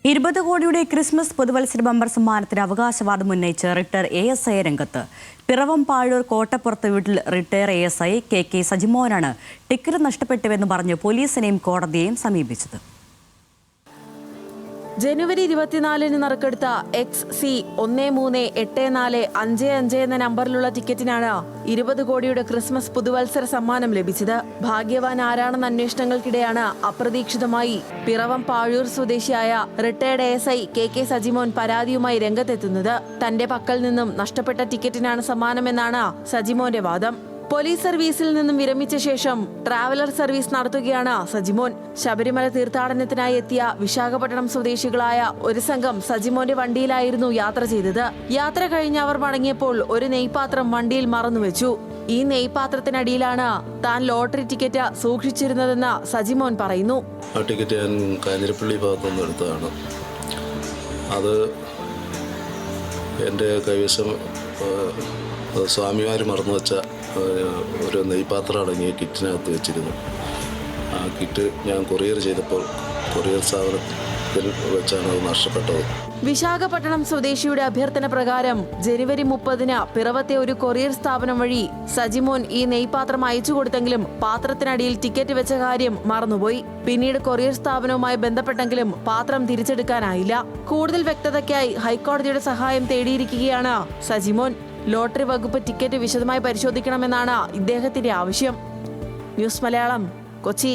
20 കോടിയുടെ ക്രിസ്മസ് പുതുവത്സര ബമ്പർ സമ്മാനത്തിന് അവകാശവാദം ഉന്നയിച്ച് റിട്ടയർ ASI രംഗത്ത്. പിറവം പാഴൂർ കോട്ടപ്പുറത്ത് വീട്ടിൽ റിട്ടയർ ASI KK സജിമോനാണ് ടിക്കറ്റ് നഷ്ടപ്പെട്ടുവെന്ന് പറഞ്ഞ് പോലീസിനെയും കോടതിയെയും സമീപിച്ചത്. ജനുവരി 24-ന് നറുക്കെടുത്ത XC138455 എന്ന നമ്പറിലുള്ള ടിക്കറ്റിനാണ് 20 കോടിയുടെ ക്രിസ്മസ് പുതുവത്സര സമ്മാനം ലഭിച്ചത്. ഭാഗ്യവാൻ ആരാണെന്ന അന്വേഷണങ്ങൾക്കിടെയാണ് അപ്രതീക്ഷിതമായി പിറവം പാഴൂർ സ്വദേശിയായ റിട്ടയർഡ് ASI KK സജിമോൻ പരാതിയുമായി രംഗത്തെത്തുന്നത്. തന്റെ പക്കൽ നിന്നും നഷ്ടപ്പെട്ട ടിക്കറ്റിനാണ് സമ്മാനമെന്നാണ് സജിമോന്റെ വാദം. പോലീസ് സർവീസിൽ നിന്നും വിരമിച്ച ശേഷം ട്രാവലർ സർവീസ് നടത്തുകയാണ് സജിമോൻ. ശബരിമല തീർത്ഥാടനത്തിനായി എത്തിയ വിശാഖപട്ടണം സ്വദേശികളായ ഒരു സംഘം സജിമോന്റെ വണ്ടിയിലായിരുന്നു യാത്ര ചെയ്തത്. യാത്ര കഴിഞ്ഞ് അവർ മടങ്ങിയപ്പോൾ ഒരു നെയ്പാത്രം വണ്ടിയിൽ മറന്നുവെച്ചു. ഈ നെയ്പാത്രത്തിനടിയിലാണ് താൻ ലോട്ടറി ടിക്കറ്റ് സൂക്ഷിച്ചിരുന്നതെന്ന് സജിമോൻ പറയുന്നു. ആ ടിക്കറ്റ് ഞാൻ കാഞ്ഞിരപ്പള്ളി ഭാഗത്തുനിന്ന് എടുത്തതാണ്. അത് എൻ്റെ കൈവശം സ്വാമിമാർ മറന്നു വെച്ച ഒരു നെയ്പാത്രം അടങ്ങിയ കിറ്റിനകത്ത് വെച്ചിരുന്നു. ആ കിറ്റ് ഞാൻ കൊറിയർ ചെയ്തപ്പോൾ കൊറിയർ സ്ഥാപനത്തിൽ വെച്ചാണ് അത് നഷ്ടപ്പെട്ടത്. വിശാഖപട്ടണം സ്വദേശിയുടെ അഭ്യർത്ഥന പ്രകാരം ജനുവരി 30-ന് പിറവത്തെ ഒരു കൊറിയർ സ്ഥാപനം വഴി സജിമോൻ ഈ നെയ്പാത്രം അയച്ചു കൊടുത്തെങ്കിലും പാത്രത്തിനടിയിൽ ടിക്കറ്റ് വെച്ച കാര്യം മറന്നുപോയി. പിന്നീട് കൊറിയർ സ്ഥാപനവുമായി ബന്ധപ്പെട്ടെങ്കിലും പാത്രം തിരിച്ചെടുക്കാനായില്ല. കൂടുതൽ വ്യക്തതയ്ക്കായി ഹൈക്കോടതിയുടെ സഹായം തേടിയിരിക്കുകയാണ് സജിമോൻ. ലോട്ടറി വകുപ്പ് ടിക്കറ്റ് വിശദമായി പരിശോധിക്കണമെന്നാണ് ഇദ്ദേഹത്തിന്റെ ആവശ്യം. ന്യൂസ് മലയാളം, കൊച്ചി.